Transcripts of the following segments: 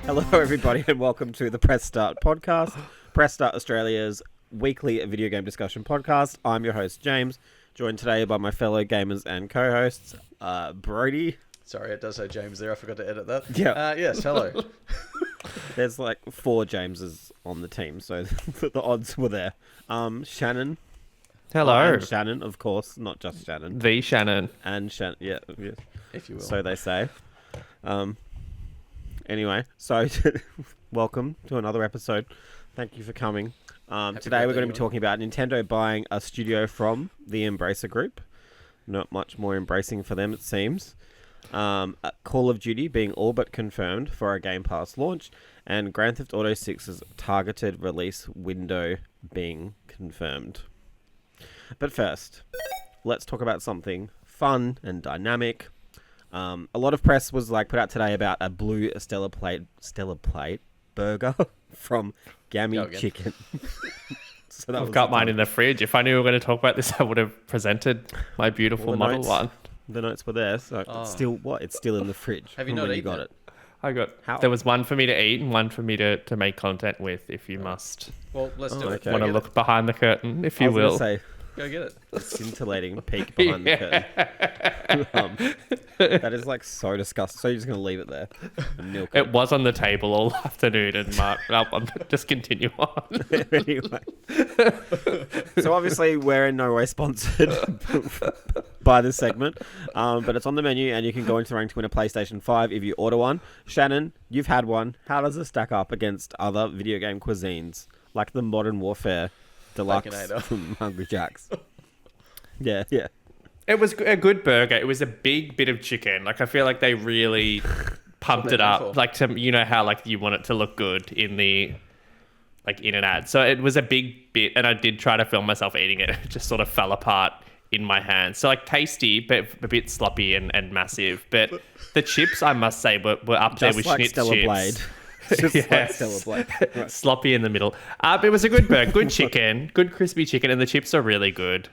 Hello, everybody, and welcome to the Press Start podcast, Press Start Australia's weekly video game discussion podcast. I'm your host, James, joined today by my fellow gamers and co-hosts, Brody. Sorry, it does say James there. I forgot to edit that. Yeah. Yes, hello. There's like 4 Jameses on the team, so the odds were there. Shannon. Hello. And Shannon, of course, not just Shannon. The Shannon. And Shannon, yeah. If you will. So they say. Anyway, so welcome to another episode. Thank you for coming. Today we're going to be talking about Nintendo buying a studio from the Embracer Group. Not much more embracing for them, it seems. Call of Duty being all but confirmed for a Game Pass launch, and Grand Theft Auto 6's targeted release window being confirmed. But first, let's talk about something fun and dynamic. A lot of press was put out today about a blue Stella Plate burger from Gammy Chicken. So I've got mine in the fridge. If I knew we were going to talk about this, I would have presented my beautiful model one. The notes were there, so it's still It's still in the fridge. Have you not when you eaten got it? I got. How? There was one for me to eat and one for me to make content with. If you must Well, let's do it. okay. want to look behind the curtain, if you I was gonna will. say, Go get it. a scintillating peek behind the curtain. That is so disgusting. So you're just going to leave it there and milk it. It was on the table all afternoon, and Mark, just continue on. Anyway. So obviously we're in no way sponsored by this segment, but it's on the menu and you can go into the rank to win a PlayStation 5 if you order one. Shannon, you've had one. How does it stack up against other video game cuisines like the Modern Warfare Deluxe Baconator. from Hungry Jack's? Yeah. It was a good burger. It was a big bit of chicken. I feel like they really pumped it up. You know how you want it to look good in the in an ad. So it was a big bit, and I did try to film myself eating it. It just sort of fell apart in my hands. So tasty, but a bit sloppy and massive. But the chips, I must say, were up there with Schnitz Stella chips. Blade. Just like Stella Blade. Right. Sloppy in the middle. It was a good burger, good chicken, good crispy chicken, and the chips are really good.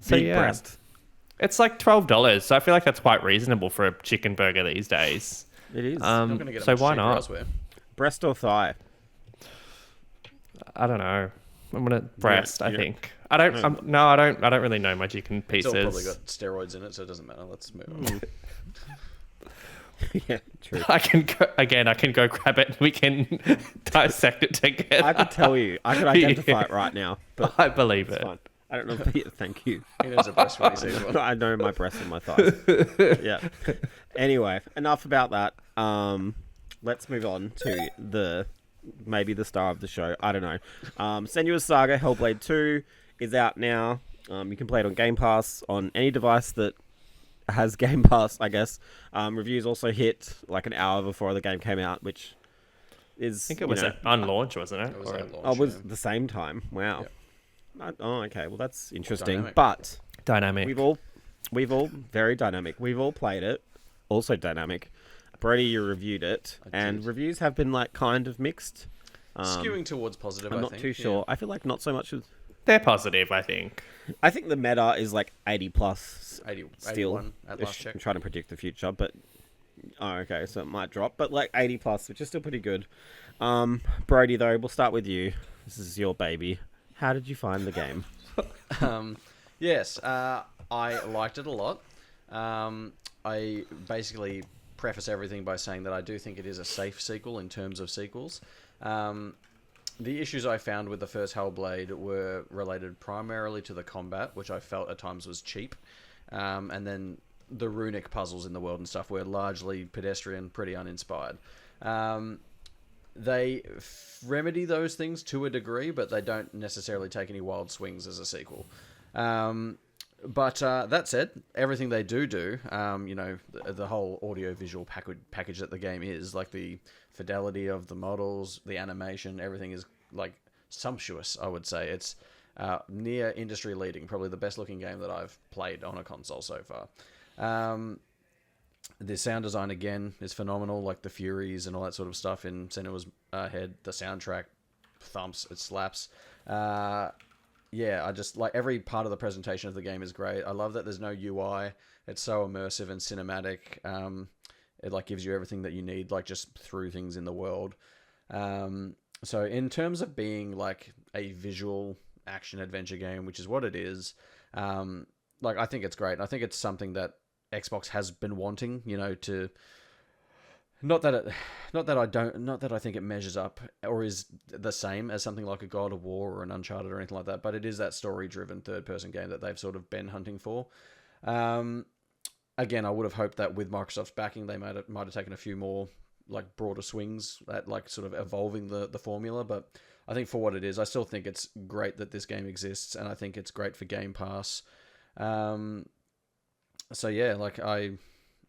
Big breast. It's $12, so I feel like that's quite reasonable for a chicken burger these days. It is. Not gonna get So much why cheaper not? elsewhere. Breast or thigh? I don't know. I'm gonna breast. You I don't- think. I don't. No, I don't. I don't really know my chicken It's pieces. all probably got steroids in it, so it doesn't matter. Let's move on. Yeah, true. I can go grab it. And we can dissect it together. I could tell you. I could identify it right now, but I believe it's it. fine. I don't know if thank you. He knows a breast when he sees one. I know my breasts and my thighs. Yeah. Anyway, enough about that. Let's move on to maybe the star of the show. I don't know. Senua's Saga Hellblade 2 is out now. You can play it on Game Pass on any device that has Game Pass, I guess. Reviews also hit an hour before the game came out, which is... I think it was on launch, wasn't it? It was at launch, Oh, it was yeah. the same time. Wow. Yep. Okay. Well, that's interesting. Dynamic. But Dynamic. we've all very dynamic. We've all played it. Also dynamic. Brody, you reviewed it, and did. reviews have been kind of mixed. Skewing towards positive, I'm I not think. too sure. I feel like not so much. They're positive, I think. I think the meta is 80 plus. 80, Still, 81 at last check. I'm trying to predict the future, but okay, so it might drop, but 80 plus, which is still pretty good. Brody, though, we'll start with you. This is your baby. How did you find the game? Yes, I liked it a lot. I basically preface everything by saying that I do think it is a safe sequel in terms of sequels. The issues I found with the first Hellblade were related primarily to the combat, which I felt at times was cheap. And then the runic puzzles in the world and stuff were largely pedestrian, pretty uninspired. They remedy those things to a degree, but they don't necessarily take any wild swings as a sequel. But that said, everything they do, the whole audio-visual package that the game is, the fidelity of the models, the animation, everything is, sumptuous, I would say. It's near industry-leading, probably the best-looking game that I've played on a console so far. The sound design, again, is phenomenal, the Furies and all that sort of stuff in Senua's head. The soundtrack thumps, it slaps. Yeah, I just every part of the presentation of the game is great. I love that there's no UI. It's so immersive and cinematic. it like gives you everything that you need, like just through things in the world. So in terms of being like a visual action adventure game, which is what it is, like I think it's great. I think it's something that Xbox has been wanting, to not that I think it measures up or is the same as something like a God of War or an Uncharted or anything like that, but it is that story-driven third-person game that they've sort of been hunting for. Again, I would have hoped that with Microsoft's backing, they might have taken a few more like broader swings at like sort of evolving the formula, but I think for what it is, I still think it's great that this game exists, and I think it's great for Game Pass. So yeah, like I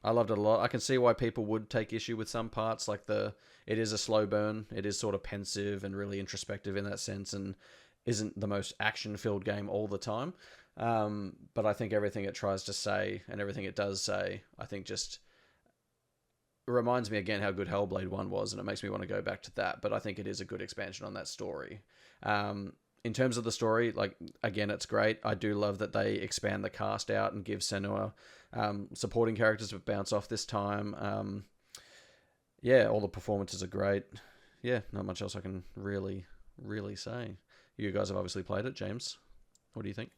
loved it a lot. I can see why people would take issue with some parts, like it is a slow burn. It is sort of pensive and really introspective in that sense, and isn't the most action-filled game all the time. But I think everything it tries to say and everything it does say, I think just reminds me again how good Hellblade 1 was, and it makes me want to go back to that. But I think it is a good expansion on that story. In terms of the story, like, again, it's great. I do love that they expand the cast out and give Senua supporting characters to bounce off this time. Yeah, all the performances are great. Yeah, not much else I can really say. You guys have obviously played it. James, what do you think?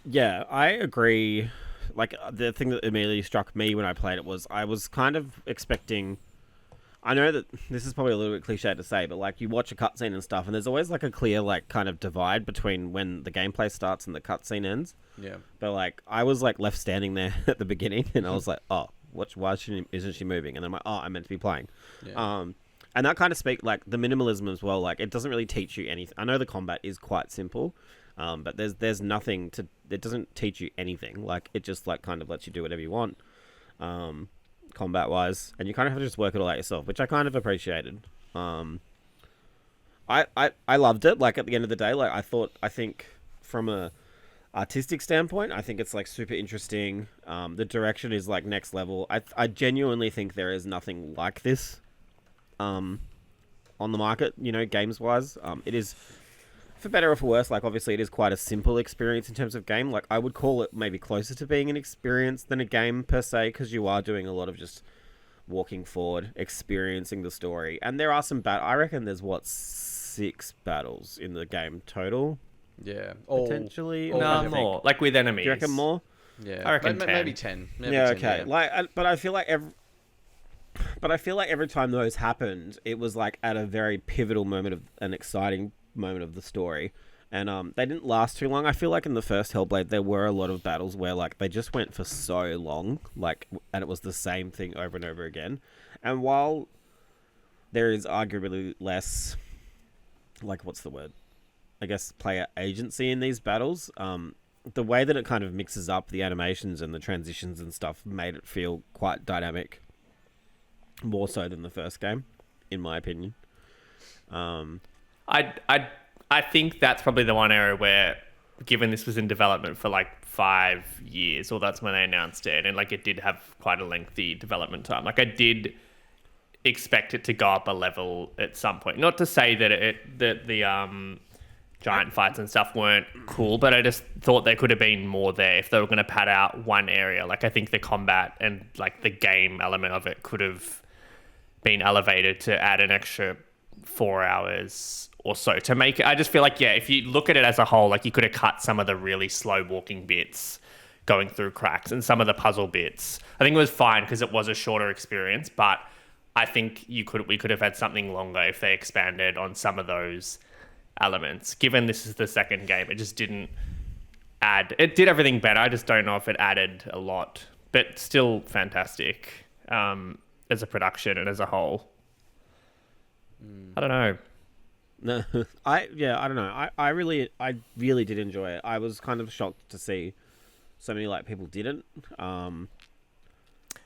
Yeah, I agree. Like, the thing that immediately struck me when I played it was I was kind of expecting... I know that this is probably a little bit cliche to say, but like you watch a cutscene and stuff, and there's always like a clear like kind of divide between when the gameplay starts and the cutscene ends. Yeah. But like I was like left standing there at the beginning, and I was like, oh, why isn't she moving? And then I'm like, oh, I'm meant to be playing. Yeah. And that kind of speaks like the minimalism as well. Like it doesn't really teach you anything. I know the combat is quite simple, but there's nothing to. It doesn't teach you anything. Like it just like kind of lets you do whatever you want. Combat wise, and you kind of have to just work it all out yourself, which I kind of appreciated. I loved it. Like at the end of the day, like I think from a artistic standpoint, I think it's like super interesting. The direction is like next level. I genuinely think there is nothing like this on the market, games wise. It is, for better or for worse, like obviously it is quite a simple experience in terms of game. Like I would call it maybe closer to being an experience than a game per se, because you are doing a lot of just walking forward, experiencing the story. And there are some I reckon there's 6 battles in the game total. Yeah, potentially. No, more. Like with enemies. Do you reckon more? Yeah, I reckon 10. Maybe 10. Maybe yeah, 10, okay. Yeah. Like, but I feel like every time those happened, it was like at a very pivotal moment of an exciting moment of the story, and they didn't last too long. I feel like in the first Hellblade there were a lot of battles where like they just went for so long, like, and it was the same thing over and over again. And while there is arguably less, like, what's the word, I guess, player agency in these battles, the way that it kind of mixes up the animations and the transitions and stuff made it feel quite dynamic, more so than the first game, in my opinion. I think that's probably the one area where, given this was in development for like 5 years, or that's when they announced it, and like it did have quite a lengthy development time. Like I did expect it to go up a level at some point. Not to say that the giant fights and stuff weren't cool, but I just thought there could have been more there if they were going to pad out one area. Like I think the combat and like the game element of it could have been elevated to add an extra 4 hours or so to make it. I just feel like, yeah, if you look at it as a whole, like you could have cut some of the really slow walking bits going through cracks and some of the puzzle bits. I think it was fine because it was a shorter experience, but I think we could have had something longer if they expanded on some of those elements. Given this is the second game, it just didn't add. It did everything better. I just don't know if it added a lot, but still fantastic as a production and as a whole. I don't know. No, I don't know. I really did enjoy it. I was kind of shocked to see so many like people didn't. And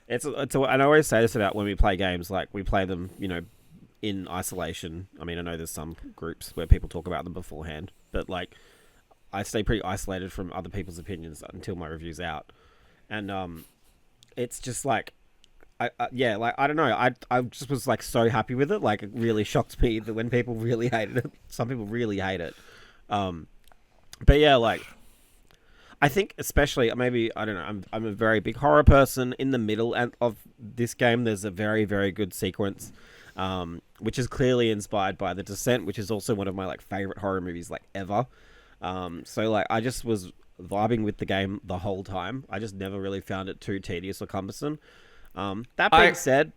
I always say this about when we play games, like we play them, in isolation. I mean, I know there's some groups where people talk about them beforehand, but like I stay pretty isolated from other people's opinions until my review's out. And it's just like I don't know. I just was like so happy with it. Like it really shocked me that when people really hated it. Some people really hate it. But yeah, like I think especially maybe I don't know. I'm a very big horror person. In the middle of this game, there's a very very good sequence, which is clearly inspired by The Descent, which is also one of my like favorite horror movies like ever. So like I just was vibing with the game the whole time. I just never really found it too tedious or cumbersome. That being said,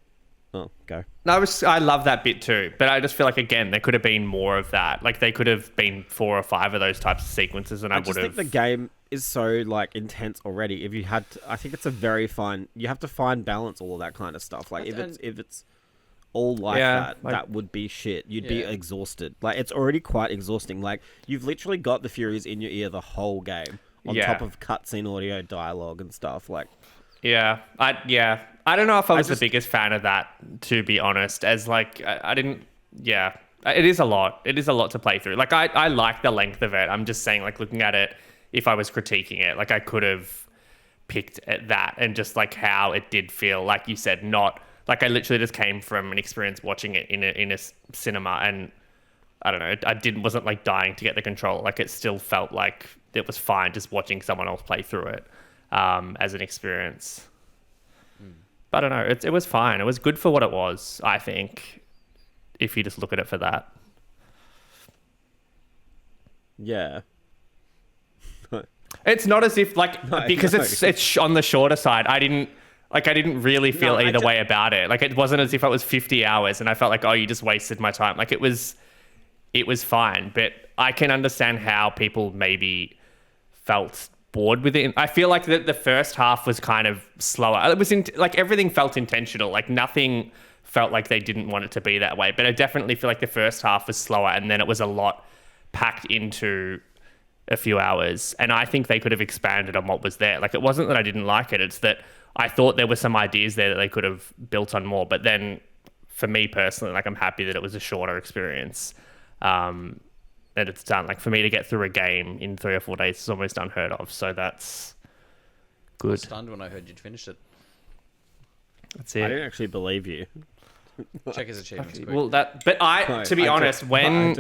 oh, go. No, I love that bit too, but I just feel like again there could have been more of that. Like they could have been 4 or 5 of those types of sequences, and I would have. I just think the game is so like intense already. If you had, I think it's a very fine. You have to find balance, all of that kind of stuff. Like if it's all like that, that would be shit. You'd be exhausted. Like it's already quite exhausting. Like you've literally got the Furies in your ear the whole game, on top of cutscene audio, dialogue, and stuff. Like. I don't know if I was the biggest fan of that, to be honest, as like I didn't it is a lot to play through. Like I like the length of it. I'm just saying, like, looking at it, if I was critiquing it, like I could have picked at that, and just like how it did feel, like you said, not like I literally just came from an experience watching it in a cinema, and I don't know, wasn't like dying to get the control. Like it still felt like it was fine just watching someone else play through it. As an experience. But I don't know, it was fine. It was good for what it was, I think, if you just look at it for that. Yeah. It's not as if, like, because it's on the shorter side, I didn't really feel either way about it. Like, it wasn't as if it was 50 hours and I felt like, oh, you just wasted my time. Like, it was fine, but I can understand how people maybe felt bored with it. I feel like the first half was kind of slower. It was like everything felt intentional. Like nothing felt like they didn't want it to be that way. But I definitely feel like the first half was slower, and then it was a lot packed into a few hours. And I think they could have expanded on what was there. Like it wasn't that I didn't like it. It's that I thought there were some ideas there that they could have built on more. But then for me personally, like I'm happy that it was a shorter experience. That it's done. Like for me to get through a game in 3 or 4 days is almost unheard of. So that's good. I was stunned when I heard you'd finished it. That's it. I didn't actually believe you. Check his achievements. Well, to be honest, I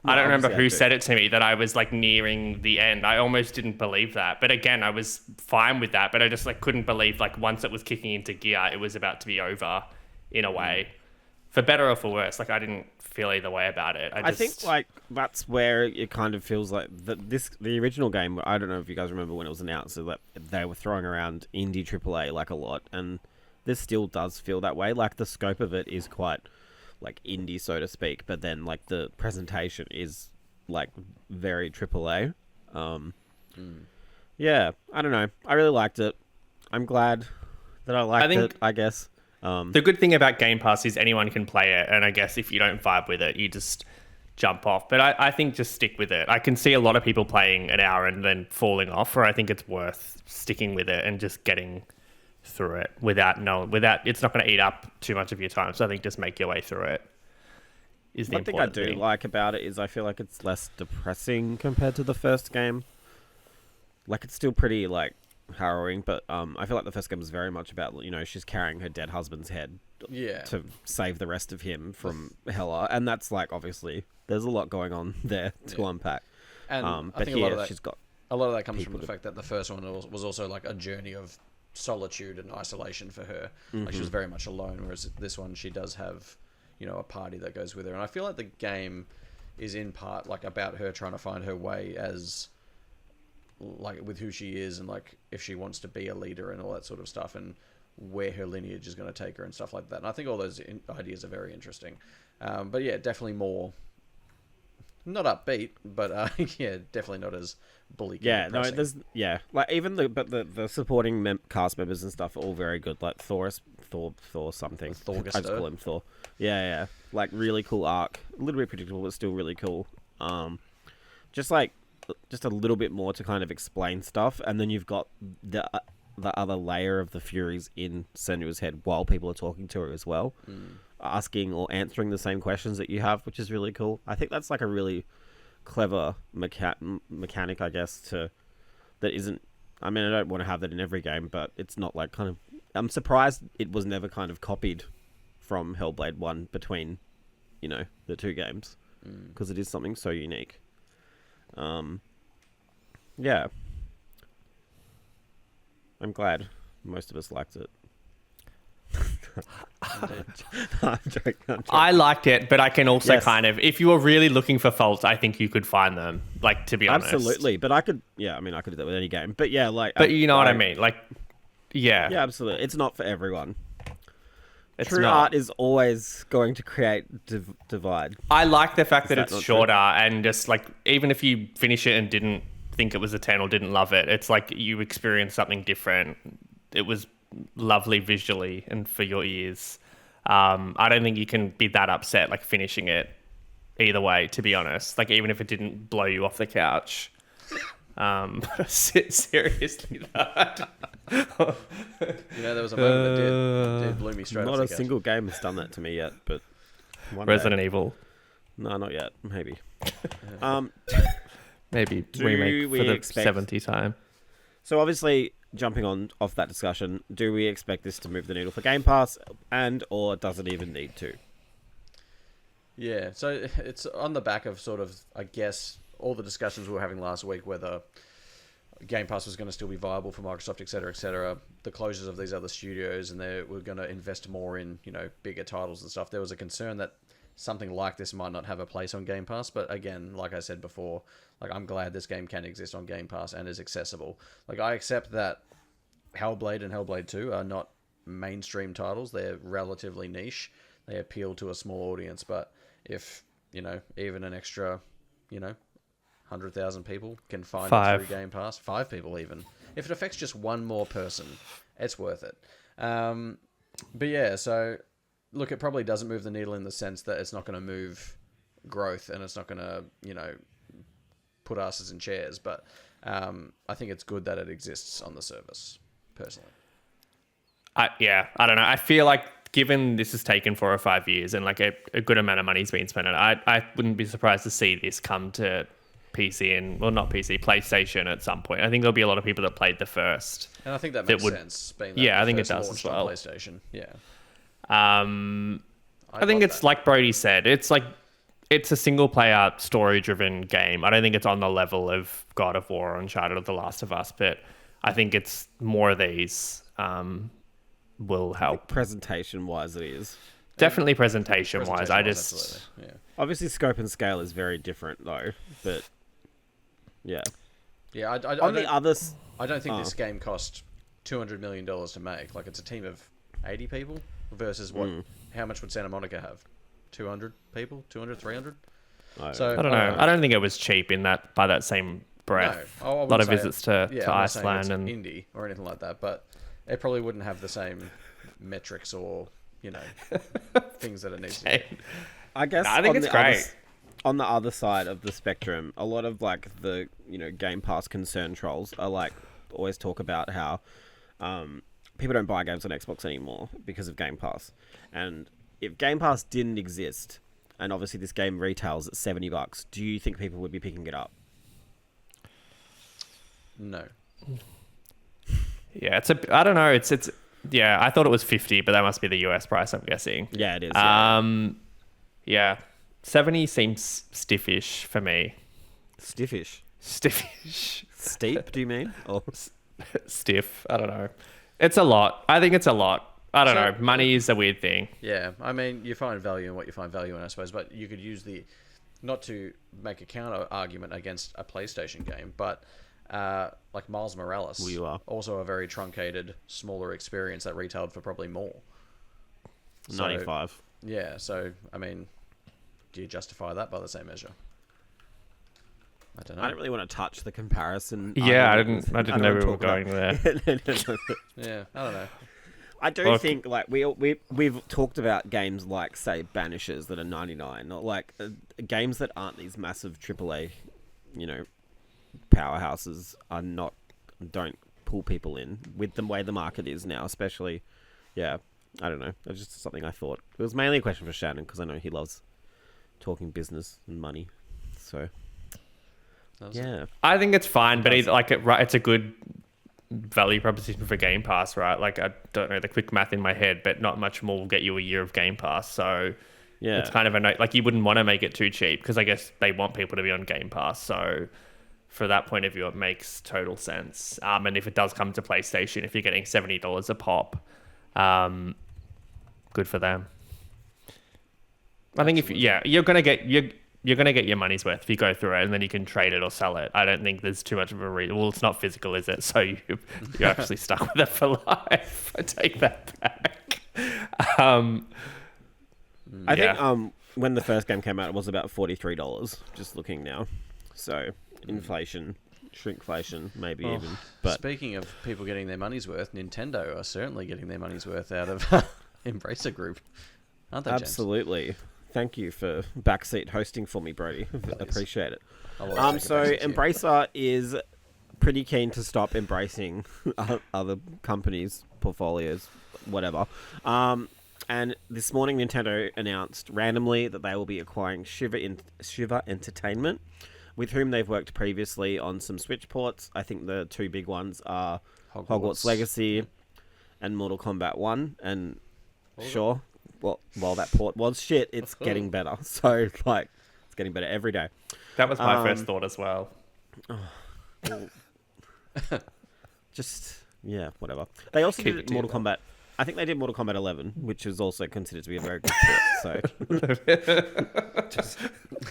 don't remember who said it to me that I was like nearing the end. I almost didn't believe that. But again, I was fine with that. But I just like couldn't believe like once it was kicking into gear, it was about to be over in a way. For better or for worse, like I didn't feel either way about it. I think like that's where it kind of feels like the original game. I don't know if you guys remember when it was announced that they were throwing around indie AAA like a lot, and this still does feel that way. Like the scope of it is quite like indie, so to speak, but then like the presentation is like very AAA. Yeah, I don't know. I really liked it. I'm glad that I liked it, I guess. The good thing about Game Pass is anyone can play it, and I guess if you don't vibe with it, you just jump off. But I think just stick with it. I can see a lot of people playing an hour and then falling off, or I think it's worth sticking with it and just getting through it without it's not going to eat up too much of your time. So I think just make your way through it is the important thing. One thing I do like about it is I feel like it's less depressing compared to the first game. Like it's still pretty like harrowing, but I feel like the first game was very much about, you know, she's carrying her dead husband's head to save the rest of him from Hela, and that's like obviously there's a lot going on there to unpack. And but think here a lot of that comes from the fact that the first one was also like a journey of solitude and isolation for her. Like she was very much alone, whereas this one she does have, you know, a party that goes with her. And I feel like the game is in part like about her trying to find her way as like with who she is, and like if she wants to be a leader and all that sort of stuff, and where her lineage is going to take her and stuff like that. And I think all those ideas are very interesting. But yeah, definitely more not upbeat, but yeah, definitely not as bleak. Yeah, no, there's like even the supporting cast members and stuff are all very good. Like Thor something. I just call him Thor. Yeah, like really cool arc. A little bit predictable, but still really cool. Just a little bit more to kind of explain stuff, and then you've got the other layer of the Furies in Senua's head while people are talking to her as well, asking or answering the same questions that you have, which is really cool. I think that's like a really clever mechanic, I guess, that isn't. I mean, I don't want to have that in every game, but it's not like kind of. I'm surprised it was never kind of copied from Hellblade 1 between, you know, the two games, because it is something so unique. Yeah. I'm glad most of us liked it. I'm joking. I liked it, but I can also Yes. kind of, if you were really looking for faults, I think you could find them. Like, to be honest, Absolutely, but I could do that with any game. But yeah, like, But you know what I mean? Like, yeah, yeah, absolutely. It's not for everyone. it's True not. art is always going to create divide. I like the fact that that it's not shorter and just like, even if you finish it and didn't think it was a 10 or didn't love it, it's like you experienced something different. It was lovely visually and for your ears. I don't think you can be that upset like finishing it either way, to be honest. Like, even if it didn't blow you off the couch. Seriously, that. There was a moment that did blew me straight off Not the a couch. single game has done that to me yet, but one Resident day. Evil. No, not yet. Maybe. Maybe Do remake we for the expect- 70th time. So obviously, jumping on off that discussion, do we expect this to move the needle for Game Pass, or does it even need to? Yeah, so it's on the back of sort of, I guess, all the discussions we were having last week, whether Game Pass was going to still be viable for Microsoft, etc., the closures of these other studios, and they were going to invest more in, bigger titles and stuff. There was a concern that something like this might not have a place on Game Pass, but again, like I said before, like, I'm glad this game can exist on Game Pass and is accessible. Like, I accept that Hellblade and Hellblade 2 are not mainstream titles. They're relatively niche. They appeal to a small audience, but if, even an extra, 100,000 people can find it through Game Pass, 5 people even, if it affects just one more person, it's worth it. But yeah, so look, it probably doesn't move the needle in the sense that it's not going to move growth and it's not going to, put asses in chairs, but I think it's good that it exists on the service, personally. I don't know. I feel like, given this has taken 4 or 5 years and like a good amount of money's been spent on it, I wouldn't be surprised to see this come to PC and, well, not PC, PlayStation at some point. I think there'll be a lot of people that played the first. And I think that makes sense. Being that Yeah, I think it first does as launched on well. PlayStation. Yeah. I think it's like Brody said, it's like, it's a single player story driven game. I don't think it's on the level of God of War, Uncharted, or The Last of Us, but I think it's more of these will help. Presentation wise, it is. Definitely presentation wise. Absolutely. Yeah. Obviously, scope and scale is very different, though. But yeah, Yeah, I on the don't, others, I don't think this game cost $200 million to make. Like, it's a team of 80 people versus how much would Santa Monica have? 200 people? 200, 300? So I don't know. I don't think it was cheap in that by that same breath. No, I a lot of wouldn't say visits to I'm not saying Iceland it's and indie or anything like that, but it probably wouldn't have the same metrics or things that it needs to get. I guess I think it's great. On the other side of the spectrum, a lot of like the Game Pass concern trolls are like always talk about how people don't buy games on Xbox anymore because of Game Pass, and if Game Pass didn't exist, and obviously this game retails at $70, do you think people would be picking it up? No. Yeah, I don't know. It's yeah. I thought it was 50, but that must be the US price, I'm guessing. Yeah, it is. Yeah, 70 seems stiffish for me. Stiffish. Stiffish. Steep? Do you mean? Or Stiff. I don't know. It's a lot. I think it's a lot. I don't So- know. Money is a weird thing. Yeah, I mean, you find value in what you find value in, I suppose, but you could use not to make a counter argument against a PlayStation game, but like Miles Morales, Well, you are. also a very truncated, smaller experience that retailed for probably more. So, 95. Yeah, so, I mean, do you justify that by the same measure? I don't know. I don't really want to touch the comparison. Yeah, I argument. didn't know we don't were talk going there. Yeah, I don't know. I do think like we've talked about games like, say, Banishers that are 99, not like games that aren't these massive AAA, powerhouses don't pull people in with the way the market is now, especially. Yeah, I don't know. It was just something I thought. It was mainly a question for Shannon because I know he loves talking business and money. So yeah, I think it's fine, but it's a good value proposition for Game Pass, right? Like, I don't know the quick math in my head, but not much more will get you a year of Game Pass. So it's kind of like you wouldn't want to make it too cheap because I guess they want people to be on Game Pass. So for that point of view, it makes total sense. And if it does come to PlayStation, if you're getting $70 a pop, good for them. I think you're gonna get your money's worth if you go through it, and then you can trade it or sell it. I don't think there's too much of a reason. Well, it's not physical, is it? So you're actually stuck with it for life. I take that back. I think when the first game came out, it was about $43. Just looking now, so inflation, shrinkflation, maybe even. But speaking of people getting their money's worth, Nintendo are certainly getting their money's worth out of Embracer Group, aren't they, James? Absolutely. Thank you for backseat hosting for me, Brody. Appreciate it. So Embracer is pretty keen to stop embracing other companies' portfolios, whatever. And this morning, Nintendo announced randomly that they will be acquiring Shiver Entertainment, with whom they've worked previously on some Switch ports. I think the two big ones are Hogwarts Legacy and Mortal Kombat 1. And sure, well, while that port was shit, it's getting better. So, like, it's getting better every day. That was my first thought as well. Just, yeah, whatever. They also did Mortal Kombat. I think they did Mortal Kombat 11, which is also considered to be a very good port.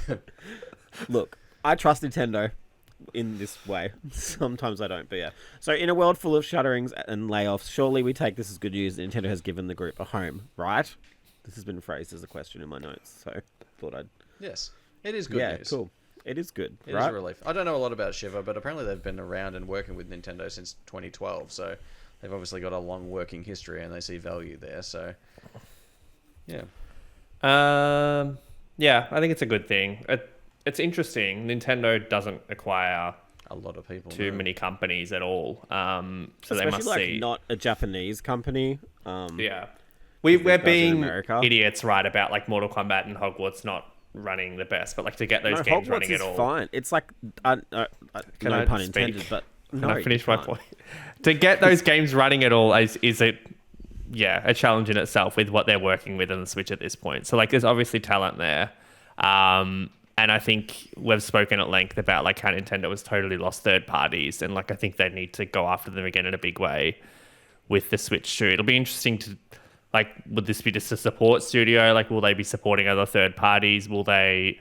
So, look, I trust Nintendo in this way. Sometimes I don't, but yeah. So, in a world full of shutterings and layoffs, surely we take this as good news. Nintendo has given the group a home, right? This has been phrased as a question in my notes, so thought I'd... Yes, it is good news. Yeah, cool. It is good, It right? is a relief. I don't know a lot about Shiver, but apparently they've been around and working with Nintendo since 2012, so they've obviously got a long working history and they see value there, so... Yeah. Yeah, I think it's a good thing. It's interesting. Nintendo doesn't acquire a lot of people too many companies at all. So especially they must see not a Japanese company. Yeah. We're being America. idiots, right, about like Mortal Kombat and Hogwarts not running the best, but like to get those games Hogwarts running is at all. Fine. It's like no pun intended, but Can I finish my point? To get those games running at all is a challenge in itself with what they're working with on the Switch at this point. So like there's obviously talent there. And I think we've spoken at length about like how Nintendo has totally lost third parties, and like I think they need to go after them again in a big way with the Switch too. It'll be interesting to like, would this be just a support studio? Like, will they be supporting other third parties? Will they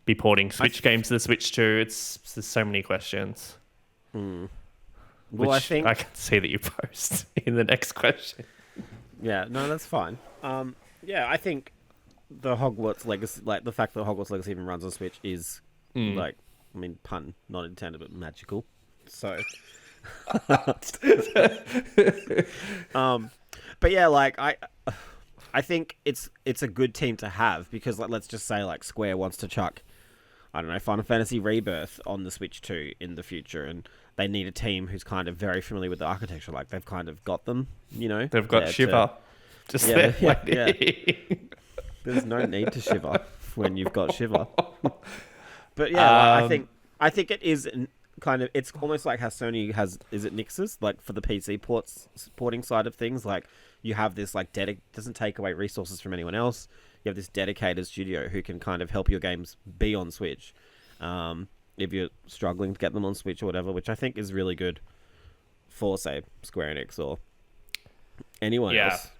be porting Switch games to the Switch too? There's so many questions. Well, I think I can see that you post in the next question. Yeah, no, that's fine. I think the Hogwarts Legacy, like the fact that Hogwarts Legacy even runs on Switch is like, I mean, pun not intended, but magical. So, but yeah, like I think it's a good team to have because like let's just say like Square wants to chuck, I don't know, Final Fantasy Rebirth on the Switch 2 in the future, and they need a team who's kind of very familiar with the architecture. Like they've kind of got them, you know. They've got Shiver. Yeah. There's no need to shiver when you've got Shiver. But yeah, like, I think it is kind of, it's almost like how Sony has, is it Nixus? Like for the PC porting side of things, like you have this like doesn't take away resources from anyone else. You have this dedicated studio who can kind of help your games be on Switch. If you're struggling to get them on Switch or whatever, which I think is really good for, say, Square Enix or anyone else.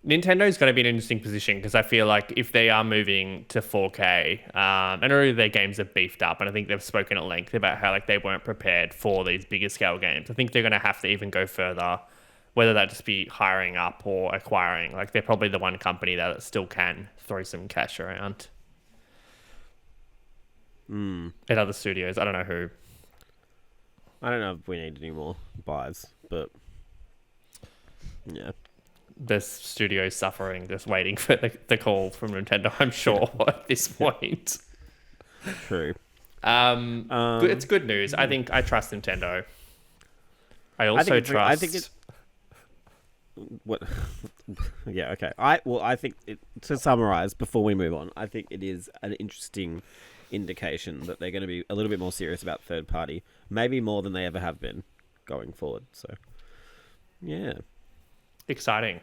Nintendo's going to be in an interesting position because I feel like if they are moving to 4K, and already their games are beefed up, and I think they've spoken at length about how like they weren't prepared for these bigger scale games. I think they're going to have to even go further, whether that just be hiring up or acquiring. Like they're probably the one company that still can throw some cash around. At other studios, I don't know who. I don't know if we need any more buys, but yeah. The studio's suffering, just waiting for the call from Nintendo, I'm sure, at this point. True. It's good news. I think I trust Nintendo. I also trust... I think it's... What? Yeah, okay. I think, to summarize, before we move on, I think it is an interesting indication that they're going to be a little bit more serious about third party, maybe more than they ever have been going forward. So, yeah. Exciting.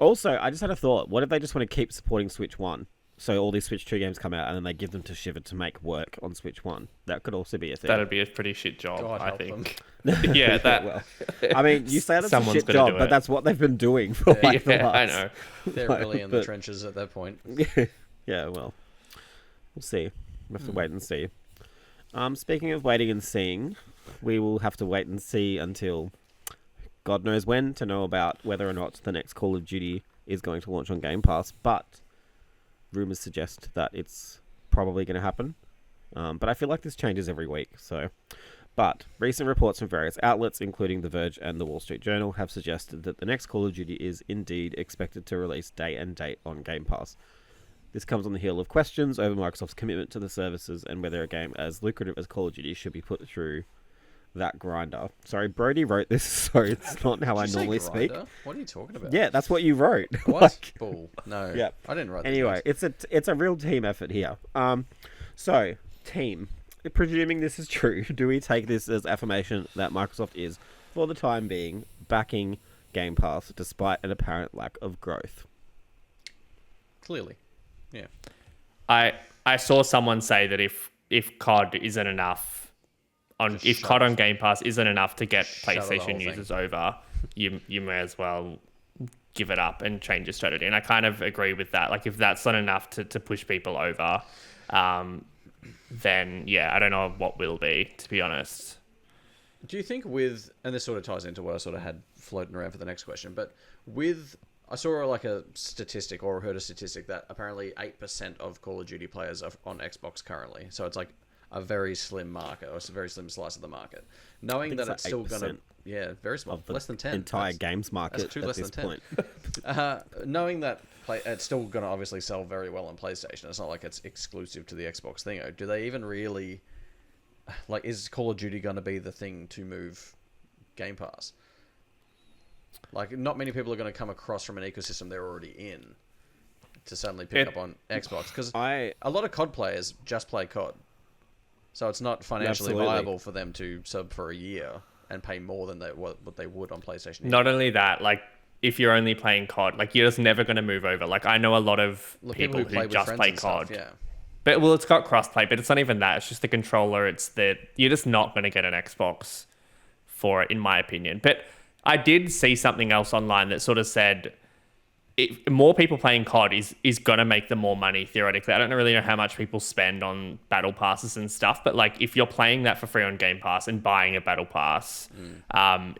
Also, I just had a thought. What if they just want to keep supporting Switch 1? So all these Switch 2 games come out and then they give them to Shiver to make work on Switch 1. That could also be a thing. That'd be a pretty shit job, God I help think. them. Yeah, that. Well, I mean, you say that's a Someone's shit gotta job, do but it. that's what they've been doing for the Yeah, last... I know. They're really in the trenches at that point. Yeah, well, we'll see. We have to wait and see. Speaking of waiting and seeing, we will have to wait and see until God knows when to know about whether or not the next Call of Duty is going to launch on Game Pass. But rumors suggest that it's probably going to happen. But I feel like this changes every week. But recent reports from various outlets, including The Verge and The Wall Street Journal, have suggested that the next Call of Duty is indeed expected to release day and date on Game Pass. This comes on the heel of questions over Microsoft's commitment to the services and whether a game as lucrative as Call of Duty should be put through that grinder. Sorry, Brody wrote this, so it's not how I normally speak. What are you talking about? Yeah, that's what you wrote. What? Bull. No. Yeah. I didn't write Anyway, it's a real team effort here. So, team, presuming this is true, do we take this as affirmation that Microsoft is, for the time being, backing Game Pass despite an apparent lack of growth? Clearly. Yeah. I saw someone say that if COD isn't enough if COD on Game Pass isn't enough to get PlayStation users over, you may as well give it up and change your strategy. And I kind of agree with that. Like if that's not enough to push people over, then yeah, I don't know what will be, to be honest. Do you think and this sort of ties into what I sort of had floating around for the next question, but I saw like a statistic or heard a statistic that apparently 8% of Call of Duty players are on Xbox currently. So it's like a very slim market, or it's a very slim slice of the market. Knowing that it's still going to... Yeah, very small. Less than 10. Entire games market that's two at less this than 10. point. Knowing that it's still going to obviously sell very well on PlayStation. It's not like it's exclusive to the Xbox thing. Do they even really... Like, is Call of Duty going to be the thing to move Game Pass? Like, not many people are going to come across from an ecosystem they're already in to suddenly pick up on Xbox. Because a lot of COD players just play COD. So it's not financially viable for them to sub for a year and pay more than what they would on PlayStation. Not only that, like, if you're only playing COD, like, you're just never going to move over. Like, I know a lot of people who just play COD. Stuff, yeah. But, well, it's got crossplay, but it's not even that. It's just the controller. You're just not going to get an Xbox for it, in my opinion. But I did see something else online that sort of said more people playing COD is going to make them more money, theoretically. I don't really know how much people spend on battle passes and stuff, but like if you're playing that for free on Game Pass and buying a battle pass,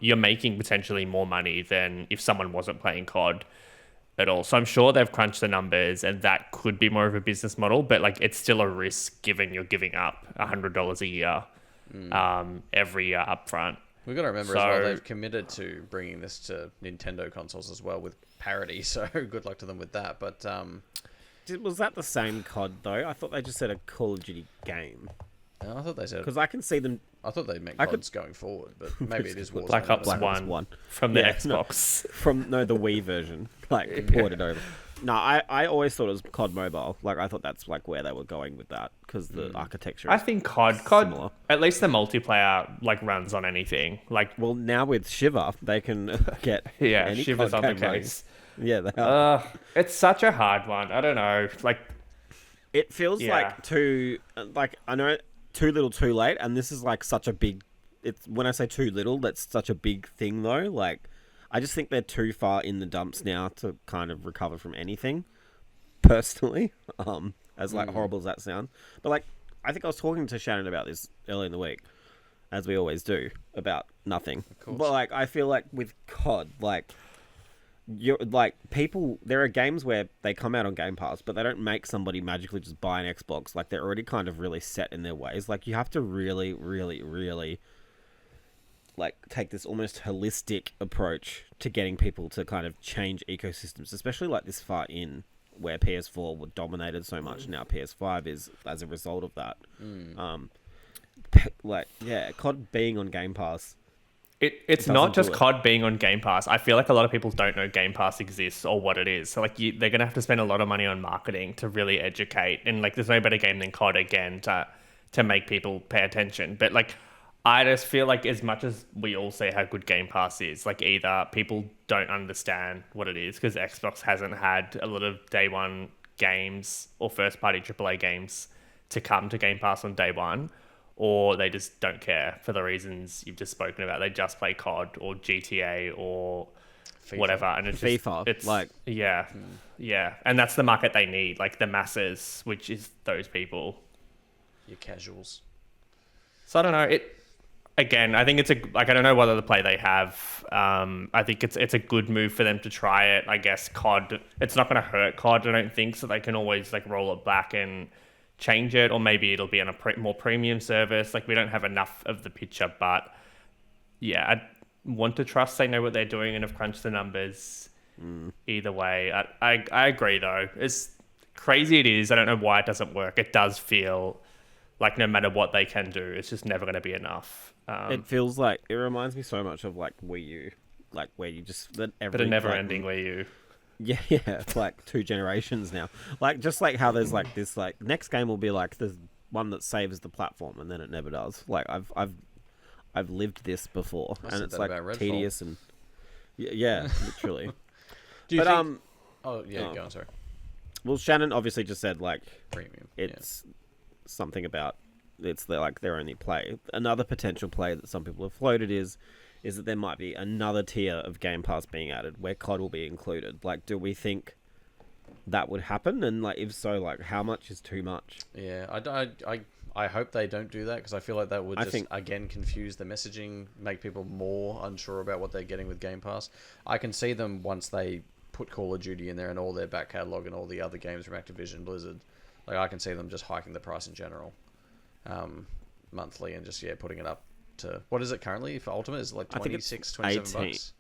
you're making potentially more money than if someone wasn't playing COD at all. So I'm sure they've crunched the numbers and that could be more of a business model, but like it's still a risk given you're giving up $100 a year every year upfront. We've got to remember as well, they've committed to bringing this to Nintendo consoles as well with parity, so good luck to them with that. But was that the same COD though? I thought they just said a Call of Duty game. No, I thought they said... Because I can see them... I thought they meant CODs going forward, but maybe it is Warzone. Black Ops 1 from the Xbox. The Wii version, like ported over. No, I always thought it was COD Mobile. Like I thought that's like where they were going with that because the architecture. I think COD, at least the multiplayer like runs on anything. Like, well, now with Shiver, they can get any Shiver's COD on the game case. Yeah, they are. It's such a hard one. I don't know. Like, it feels like too. Like I know too little, too late, and this is like such a big. It's when I say too little, that's such a big thing though. Like. I just think they're too far in the dumps now to kind of recover from anything, personally, as like horrible as that sounds. But like, I think I was talking to Shannon about this earlier in the week, as we always do, about nothing. But like, I feel like with COD, like, you're like people. There are games where they come out on Game Pass, but they don't make somebody magically just buy an Xbox. Like they're already kind of really set in their ways. Like you have to really, really, really. Like take this almost holistic approach to getting people to kind of change ecosystems, especially like this far in where PS4 were dominated so much. Now PS5 is as a result of that. COD being on Game Pass. It's not just COD being on Game Pass. I feel like a lot of people don't know Game Pass exists or what it is. So like they're going to have to spend a lot of money on marketing to really educate. And like there's no better game than COD again to make people pay attention. But like I just feel like as much as we all say how good Game Pass is, like either people don't understand what it is because Xbox hasn't had a lot of day one games or first-party AAA games to come to Game Pass on day one, or they just don't care for the reasons you've just spoken about. They just play COD or GTA or FIFA. whatever, and it's FIFA, it's like yeah, and that's the market they need, like the masses, which is those people. Your casuals. So I don't know. Again, I think I don't know what other play they have. I think it's a good move for them to try it. I guess COD, it's not going to hurt COD, I don't think, so they can always like roll it back and change it, or maybe it'll be on a more premium service. Like, we don't have enough of the picture, but yeah, I want to trust they know what they're doing and have crunched the numbers. Either way, I agree though. As crazy it is, I don't know why it doesn't work. It does feel like no matter what they can do, it's just never going to be enough. it feels like, it reminds me so much of like Wii U, like where you just but a never-ending Wii U. Yeah, it's like 2 generations now. Like, just like how there's like this, like next game will be like the one that saves the platform, and then it never does. Like I've lived this before, and it's like tedious and yeah, literally. Do you but think... Oh yeah, go on. Sorry. Well, Shannon obviously just said like Premium. it's something about it's their only play. Another potential play that some people have floated is that there might be another tier of Game Pass being added where COD will be included. Like, do we think that would happen? And like, if so, like, how much is too much? Yeah, I hope they don't do that, because I feel like that would again confuse the messaging, make people more unsure about what they're getting with Game Pass. I can see them, once they put Call of Duty in there and all their back catalogue and all the other games from Activision Blizzard, like, I can see them just hiking the price in general, monthly, and just putting it up to, what is it currently for Ultimate? Is it like 26, 27 bucks?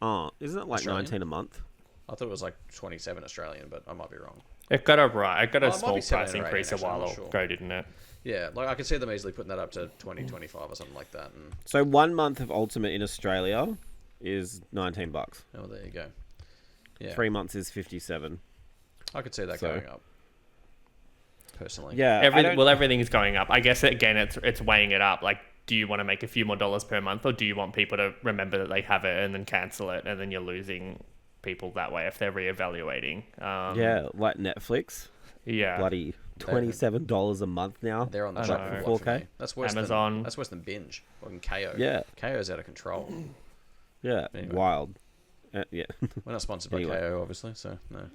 Oh, isn't it like Australian? 19 a month? I thought it was like 27 Australian, but I might be wrong. It got a small be 7 price or 8, increase a actually, I'm while not sure. ago, didn't it? Yeah, like I could see them easily putting that up to 20, 25 or something like that. And So 1 month of Ultimate in Australia is $19. oh, there you go. Yeah, 3 months is 57. I could see that going up. Personally, Yeah, everything is going up. I guess again, it's weighing it up. Like, do you want to make a few more dollars per month, or do you want people to remember that they have it and then cancel it, and then you're losing people that way if they're reevaluating? Yeah, like Netflix. Yeah, Bloody $27 a month now. they're on the I track know. for 4K. 4K. That's worse Amazon. That's worse than Binge or KO. Yeah. KO's out of control. Yeah, Anyway. wild. Yeah. We're not sponsored by Anyway. KO, obviously, so no.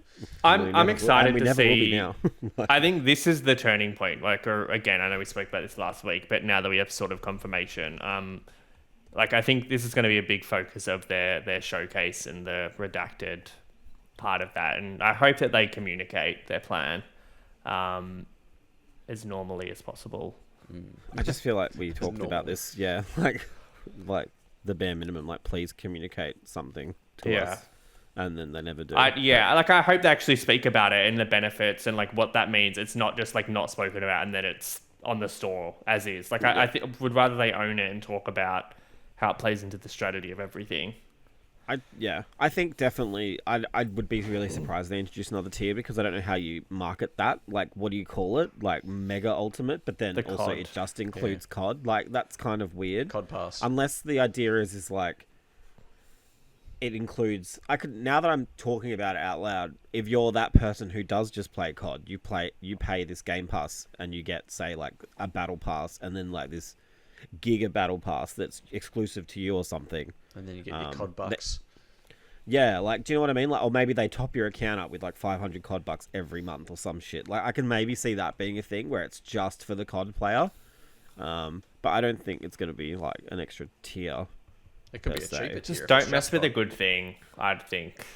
I'm excited we to never will be see. now. I think this is the turning point. Like, or again, I know we spoke about this last week, but now that we have sort of confirmation, like, I think this is going to be a big focus of their showcase and the redacted part of that, and I hope that they communicate their plan as normally as possible. I just feel like we talked about this. Yeah, like the bare minimum. Like, please communicate something to us, and then they never do. Like, I hope they actually speak about it and the benefits and like what that means. It's not just like not spoken about and then it's on the store as is. Like, I would rather they own it and talk about how it plays into the strategy of everything. I think definitely I would be really surprised they introduce another tier, because I don't know how you market that. Like, what do you call it? Like, Mega Ultimate, but then also COD. it just includes COD. Like, that's kind of weird. COD Pass. Unless the idea is like it includes, now that I'm talking about it out loud, if you're that person who does just play COD, you pay this Game Pass and you get, say, like a battle pass, and then like this Giga battle pass that's exclusive to you or something. And then you get your COD bucks. Yeah, like, do you know what I mean? Like, or maybe they top your account up with like 500 COD bucks every month or some shit. Like, I can maybe see that being a thing where it's just for the COD player. But I don't think it's going to be like an extra tier. It could be a per se. cheaper tier. Just don't mess with a good thing, I'd think.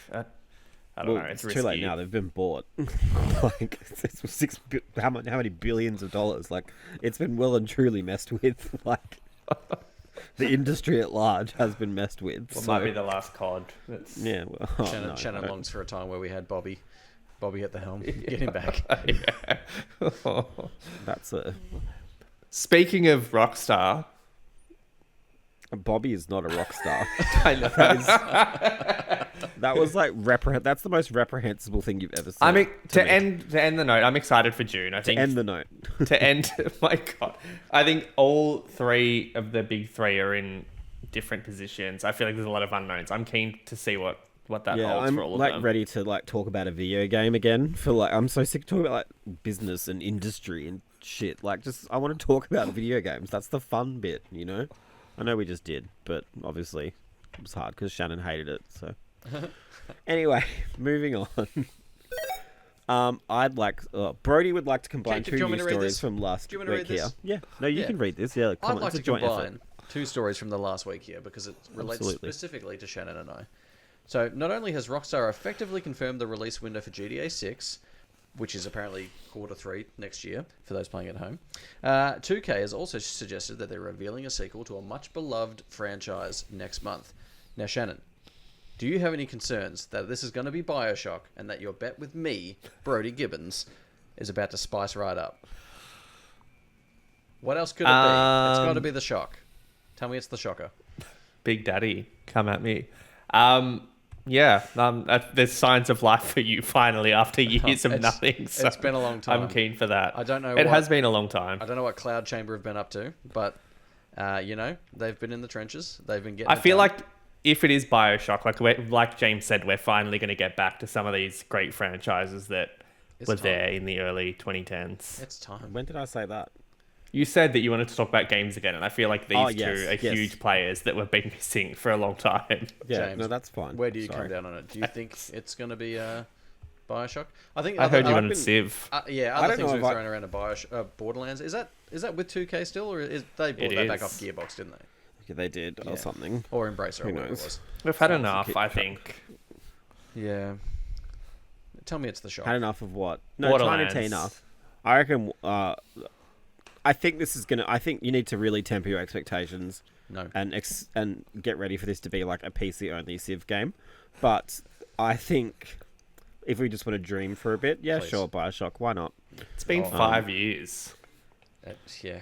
I don't know. It's too risky. late now. They've been bought. Like, it's how many billions of dollars? Like, it's been well and truly messed with. Like, the industry at large has been messed with. Well, so, might be the last COD. yeah. Well, Shannon longs for a time where we had Bobby at the helm. Get him back. That's a. Speaking of Rockstar, Bobby is not a rock star. I know. That was like that's the most reprehensible thing you've ever said. I mean, to me. end the note, I'm excited for June. I think End the note. to end. My God, I think all 3 of the big 3 are in different positions. I feel like there's a lot of unknowns. I'm keen to see what what that Yeah, holds I'm for all of like them. ready to like talk about a video game again. For like, I'm so sick of talking about like business and industry and shit. Like, just I want to talk about video games. That's the fun bit, you know. I know we just did, but obviously it was hard because Shannon hated it. So anyway, moving on. I'd like Brody would like to combine Jacob, do you two want me new to read stories this? from last Do you want me to week read here. this? Yeah, no, you Yeah. can read this. Yeah, come I'd on, like it's to a joint combine effort. two stories from the last week here because it relates Absolutely. specifically to Shannon and I. So, not only has Rockstar effectively confirmed the release window for GTA 6, which is apparently Q3 next year for those playing at home, 2K has also suggested that they're revealing a sequel to a much beloved franchise next month. Now, Shannon, do you have any concerns that this is going to be BioShock and that your bet with me, Brody Gibbons, is about to spice right up? What else could it be? It's got to be the shock. Tell me it's the shocker. Big Daddy, come at me. There's signs of life for you finally after years of nothing. So it's been a long time. I'm keen for that. I don't know. It has been a long time. I don't know what Cloud Chamber have been up to, but they've been in the trenches. They've been getting. I feel like if it is BioShock, like James said, we're finally going to get back to some of these great franchises that were there in the early 2010s. It's time. When did I say that? You said that you wanted to talk about games again, and I feel like these two are yes. huge players that we've been missing for a long time. Yeah, James, no, that's fine. Where do you Sorry. come down on it? Do you think it's going to be BioShock? I heard you wanted Civ. Yeah, I other don't things know we've if thrown around are Borderlands. Is that with 2K still, or is they bought It that back is. off Gearbox, didn't they? Yeah, they did or something. Or Embracer, or Who whatever it knows? was. We've had Sounds enough, like I it- think. Yeah. Tell me it's the shock. Had enough of what? No, Borderlands. Tiny enough. I reckon. I think this is gonna. I think you need to really temper your expectations. No. And get ready for this to be like a PC only Civ game. But I think if we just want to dream for a bit, yeah, Please. sure, BioShock, why not? It's been 5 years Yeah.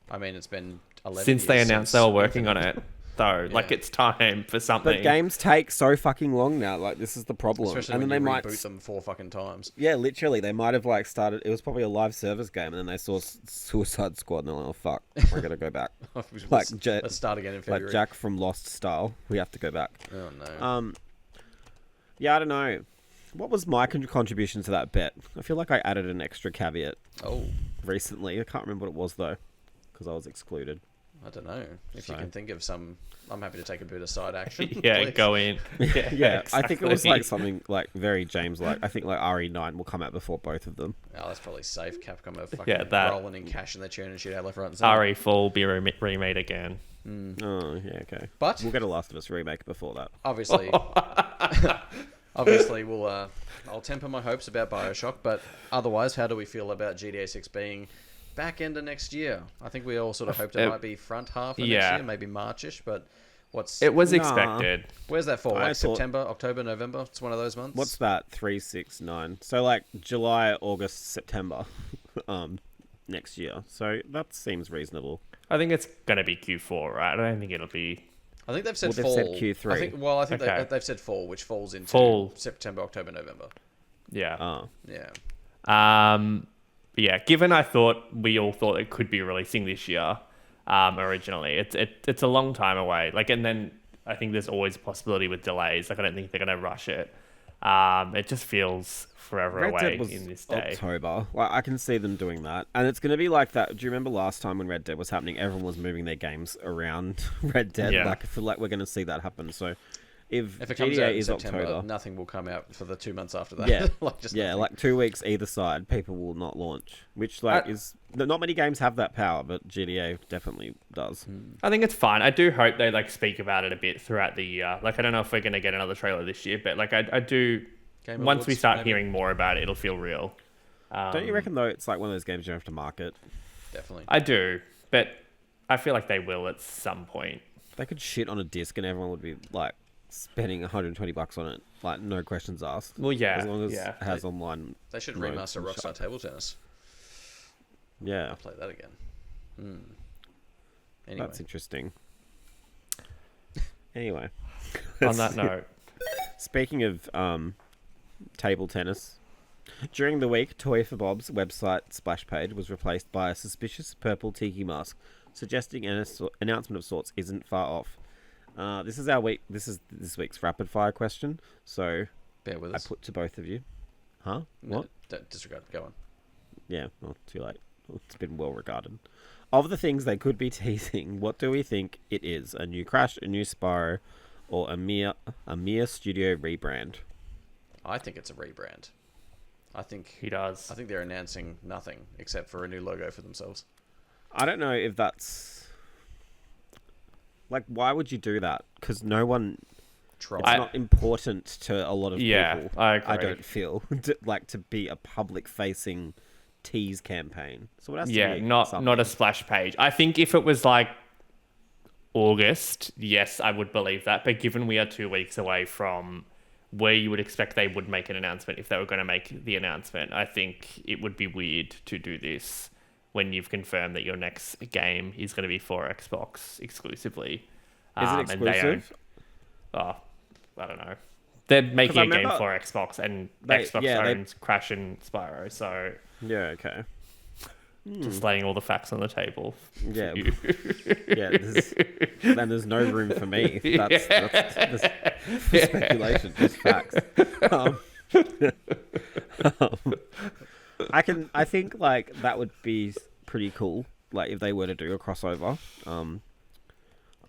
I mean, it's been 11 since they years announced they since were working on it, though. Like, it's time for something. But games take so fucking long now. Like, this is the problem. Especially and when then you they might reboot them 4 fucking times. Yeah, literally, they might have like started. It was probably a live service game, and then they saw Suicide Squad, and they're like, "Oh fuck, we're gonna go back." let's, Ja- let's start again in February. Like Jack from Lost style, we have to go back. Oh no. Yeah, I don't know. What was my contribution to that bet? I feel like I added an extra caveat Oh, recently. I can't remember what it was though, because I was excluded. I don't know. If you So- can think of some, I'm happy to take a bit of side action. yeah, please. go in. Yeah, I think it was exactly. like something like very James like. I think like RE9 will come out before both of them. Oh, that's probably safe. Capcom are fucking that. rolling in cash in their tune and shit out left, right, and center. RE4 will be remade again. Oh yeah, okay. But We'll get a Last of Us remake before that. obviously, I'll temper my hopes about BioShock. But otherwise, how do we feel about GTA 6 being back end of next year? I think we all sort of hoped it might be front half of next Yeah. year, maybe Marchish. But It was Nah. expected. where's that for? I Like thought- September, October, November? It's one of those months. What's that? 3, 6, 9. So like July, August, September, next year. So that seems reasonable. I think it's going to be Q4, right? I don't think it'll be... I think they've said Well, fall. they've said Q3. I think Okay. they've said fall, which falls into Fall. September, October, November. Yeah. Oh. Yeah. Yeah, given we all thought it could be releasing this year originally, it's a long time away. Like, and then I think there's always a possibility with delays. Like, I don't think they're going to rush it. It just feels forever Red away Dead was in this day. October. Like, I can see them doing that. And it's going to be like that. Do you remember last time when Red Dead was happening, everyone was moving their games around Red Dead? Yeah. Like, I feel like we're going to see that happen. So if If it comes GTA out in is September, October, nothing will come out for the 2 months after that. yeah, just yeah, nothing. like 2 weeks either side, people will not launch. Which is not many games have that power, but GTA definitely does. I think it's fine. I do hope they speak about it a bit throughout the year. Like, I don't know if we're going to get another trailer this year, but I do. Game Once we Awards, start maybe? hearing more about it, it'll feel real. Don't you reckon though? It's like one of those games you have to market. Definitely. I do, but I feel like they will at some point. They could shit on a disc and everyone would be like spending $120 on it, like no questions asked. Well, yeah, as long as yeah. it has online. They should mode remaster and Rockstar shit. Table Tennis. Yeah, I'll play that again. Anyway. that's interesting. Anyway, On that note, speaking of table tennis, during the week, Toy for Bob's website splash page was replaced by a suspicious purple tiki mask, suggesting an announcement of sorts isn't far off. This is our week. This is this week's rapid fire question. So Bear with us. I put to both of you. Huh? No, What? don't disregard. Go on. Yeah. Well, too late. It's been well regarded. Of the things they could be teasing, what do we think it is? A new Crash, a new Spyro, or a mere studio rebrand? I think it's a rebrand. I think He does. I think they're announcing nothing except for a new logo for themselves. I don't know if that's like, why would you do that? Because no one. Troll. It's not important to a lot of Yeah, people. I agree. I don't feel to be a public-facing tease campaign. So it has to be not something. a splash page. I think if it was like August, yes, I would believe that. But given we are 2 weeks away from where you would expect they would make an announcement if they were going to make the announcement, I think it would be weird to do this when you've confirmed that your next game is going to be for Xbox exclusively. Is it And exclusive? I don't know. They're making a game remember for Xbox, and they Xbox owns Crash and Spyro, so Yeah. Okay. just laying all the facts on the table. Yeah. You. Yeah. Then there's no room for me. That's speculation, just facts. I think like that would be pretty cool. Like if they were to do a crossover.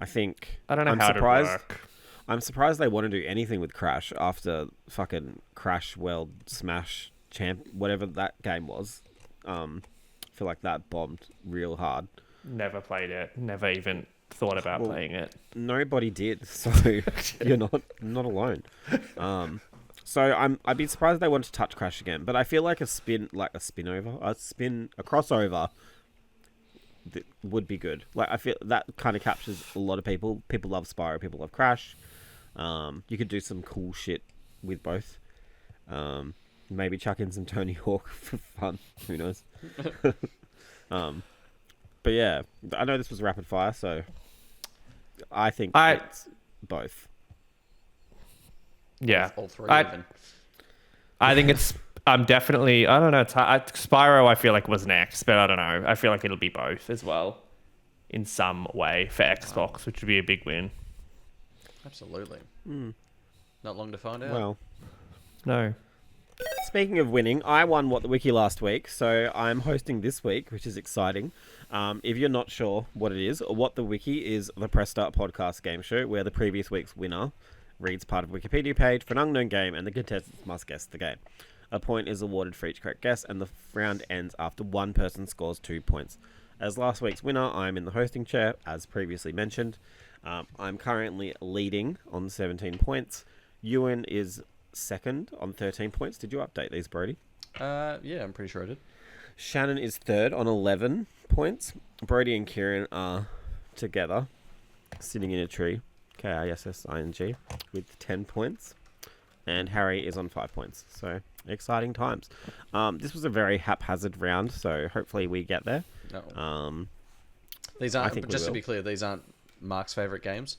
I think I don't know I'm how surprised. to work. I'm surprised they want to do anything with Crash after fucking Crash World Smash Champ, whatever that game was. I feel like that bombed real hard. Never played it. Never even thought about playing it. Nobody did, so you're not alone. So I'd be surprised if they want to touch Crash again, but I feel like a crossover would be good. Like I feel that kind of captures a lot of people. People love Spyro, people love Crash. You could do some cool shit with both. Maybe chuck in some Tony Hawk for fun. Who knows? But yeah, I know this was rapid fire, so I think it's both. Yeah, All three I even. think it's. I'm definitely. I don't know. Spyro, I feel like was next, but I don't know. I feel like it'll be both as well, in some way for Xbox, which would be a big win. Absolutely. Not long to find out. Well, No. speaking of winning, I won What the Wiki last week, so I'm hosting this week, which is exciting. If you're not sure what it is, What the Wiki is the Press Start podcast game show where the previous week's winner reads part of a Wikipedia page for an unknown game and the contestants must guess the game. A point is awarded for each correct guess, and the round ends after one person scores 2 points. As last week's winner, I'm in the hosting chair, as previously mentioned. I'm currently leading on 17 points. Ewan is second on 13 points. Did you update these, Brody? Yeah, I'm pretty sure I did. Shannon is third on 11 points. Brody and Kieran are together, sitting in a tree, K-I-S-S-I-N-G, with 10 points. And Harry is on 5 points. So, exciting times. This was a very haphazard round, so hopefully we get there. No. These aren't, I think just we to will. be clear, these aren't Mark's favourite games.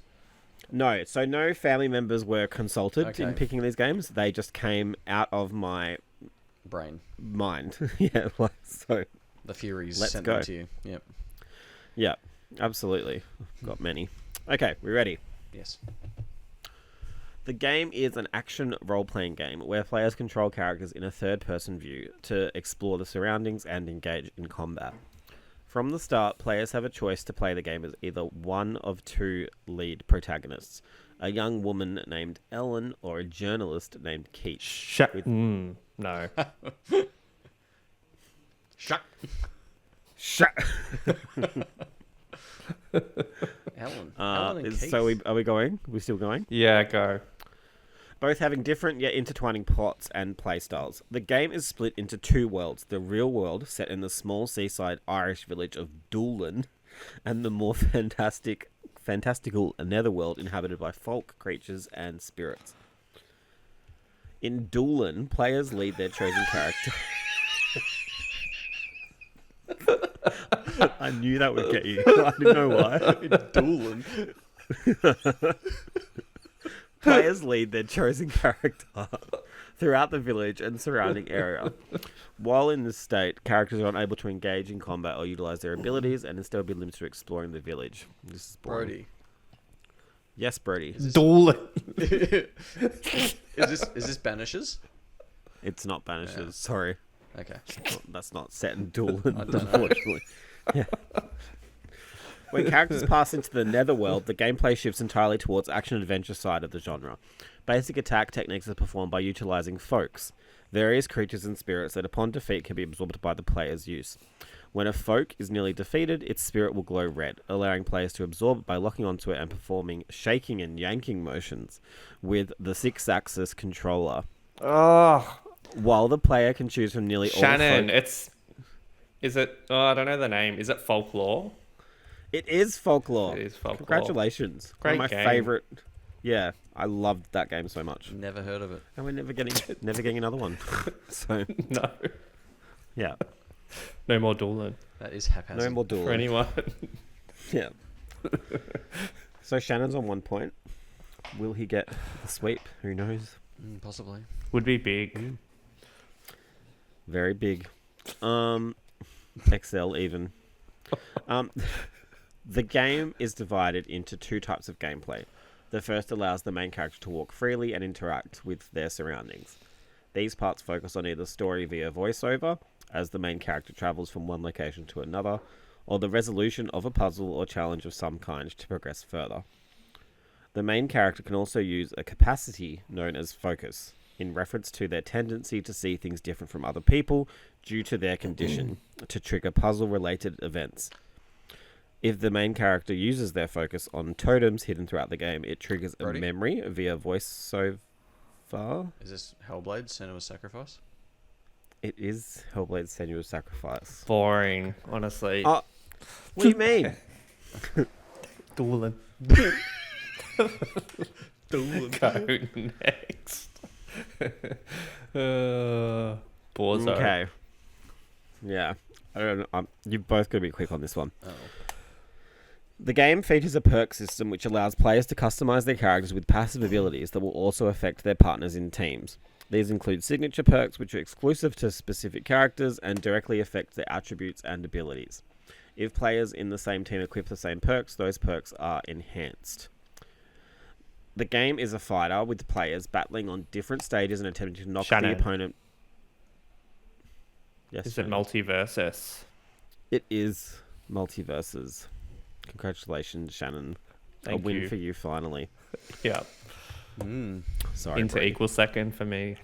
No, so no family members were consulted in Okay. picking these games. They just came out of my Brain. mind. Yeah, like, so, The Furies Let's sent go. them to you. Yep. yeah, absolutely. Got many. Okay, we ready? Yes. The game is an action role-playing game where players control characters in a third-person view to explore the surroundings and engage in combat. From the start, players have a choice to play the game as either one of two lead protagonists, a young woman named Ellen or a journalist named Keith. No. Shuck. Shut. Ellen and Keith. So are we going? We still going? Yeah, go. Both having different yet intertwining plots and playstyles. The game is split into two worlds. The real world, set in the small seaside Irish village of Doolin, and the more fantastical netherworld inhabited by folk, creatures, and spirits. In Doolin, players lead their chosen character. I knew that would get you. I didn't know why. Doolin. Players lead their chosen character throughout the village and surrounding area. While in this state, characters are unable to engage in combat or utilize their abilities and instead be limited to exploring the village. This is boring. Brody. Yes, Brody. Doolin. Is this Banishes? It's not Banishes. Sorry. Okay. That's not set in Doolin, I don't know. unfortunately. Yeah. When characters pass into the netherworld, the gameplay shifts entirely towards action-adventure side of the genre. Basic attack techniques are performed by utilizing folks, various creatures and spirits that upon defeat can be absorbed by the player's use. When a folk is nearly defeated, its spirit will glow red, allowing players to absorb it by locking onto it and performing shaking and yanking motions with the 6-axis controller. Oh, While the player can choose from nearly Shannon, all is it? Oh, I don't know the name. Is it Folklore? It is Folklore. It is Folklore. Congratulations. Great One of my game. favorite. Yeah, I loved that game so much. Never heard of it. And we're never getting another one. So, No. yeah. No more Doolin That is haphazard. No more for duel. anyone. Yeah. So Shannon's on 1 point. Will he get the sweep? Who knows? Possibly. Would be big. Very big. XL even. The game is divided into 2 types of gameplay. The first allows the main character to walk freely and interact with their surroundings. These parts focus on either story via voiceover, as the main character travels from one location to another, or the resolution of a puzzle or challenge of some kind to progress further. The main character can also use a capacity known as focus, in reference to their tendency to see things different from other people due to their condition, to trigger puzzle-related events. If the main character uses their focus on totems hidden throughout the game, it triggers Brody? a memory via voiceover. Is this Hellblade, Senua's Sacrifice? It is Hellblade Senua's Sacrifice. Boring, honestly. Oh, what do you mean? Doolin. Doolin. Go next. Bozo. Okay. Yeah. I don't know. You've both got to be quick on this one. Oh. The game features a perk system which allows players to customize their characters with passive abilities that will also affect their partners in teams. These include signature perks which are exclusive to specific characters and directly affect their attributes and abilities. If players in the same team equip the same perks, those perks are enhanced. The game is a fighter with players battling on different stages and attempting to knock Shannon. the opponent. Yes, Is it Shannon. multiversus? It is multiverses. Congratulations, Shannon. Thank a win you. for you finally. Yeah. Sorry. Into Brady. equal second for me.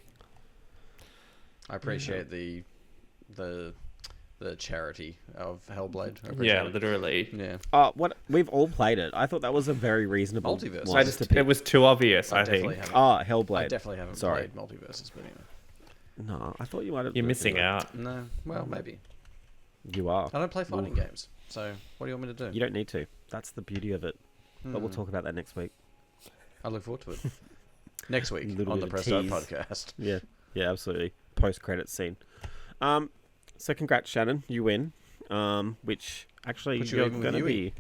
I appreciate the charity of Hellblade. I appreciate Yeah, it. literally. Yeah. What we've all played it. I thought that was a very reasonable Multiverse. one I to pick. It was too obvious, I definitely think. haven't. Hellblade. I definitely haven't Sorry. played Multiverses, but anyway. No, I thought you might have. You're missing out. No, well, maybe. You are. I don't play fighting games, so what do you want me to do? You don't need to. That's the beauty of it. But we'll talk about that next week. I look forward to it. Next week Little on the bit Press of Start tease. podcast. Yeah, yeah, absolutely. Post-credit scene. So congrats, Shannon. You win. Which actually Put you you're even with gonna Yui. be.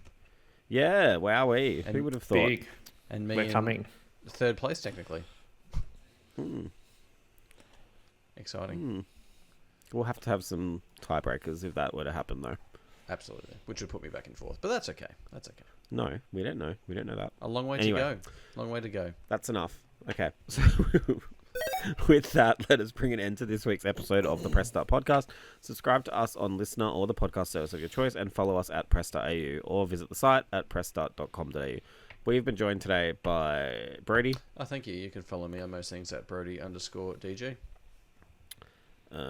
Yeah, wowee. And Who would have thought? Big. And me We're in coming. third place, technically. Hmm. Exciting. We'll have to have some tiebreakers if that were to happen, though. Absolutely. Which would put me back and forth. But that's okay. That's okay. No, we don't know. We don't know that. A long way Anyway. to go. Long way to go. That's enough. Okay. So with that, let us bring an end to this week's episode of the Press Start podcast. Subscribe to us on Listener or the podcast service of your choice and follow us at PressStartAU or visit the site at pressstart.com.au. We've been joined today by Brody, Oh, thank you. You can follow me on most things at Brody_DG.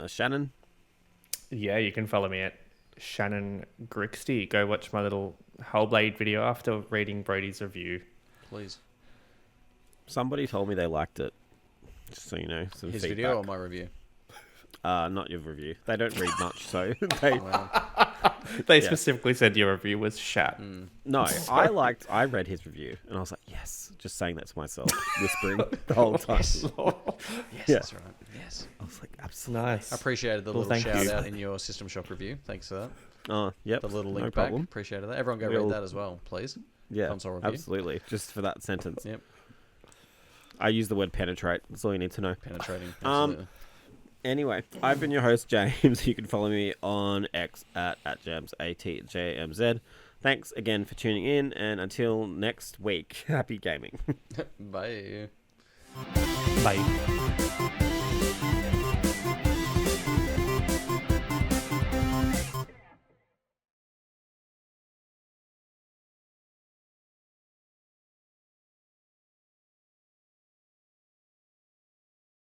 Shannon, Yeah, you can follow me at Shannon Grixty. Go watch my little Hellblade video after reading Brody's review. Please. somebody told me they liked it. Just so you know, some His feedback. video or my review? Not your review. They don't read much, so they... Well, They Yeah. specifically said your review was shat. No, I read his review, and I was like, yes, just saying that to myself, whispering the whole time. yes, Yeah. that's right. Yes. I was like, absolutely. Nice. I appreciated the Well, little thank shout you. out in your System Shock review. Thanks for that. Oh, yep. The little no link back. problem. Appreciated that. Everyone go We'll- read that as well, please. Yeah, console review. absolutely. Just for that sentence. Yep. I use the word penetrate. That's all you need to know. Penetrating. Absolutely. Anyway, I've been your host, James. You can follow me on X at Jams, ATJMZ. Thanks again for tuning in, and until next week, happy gaming. Bye. Bye.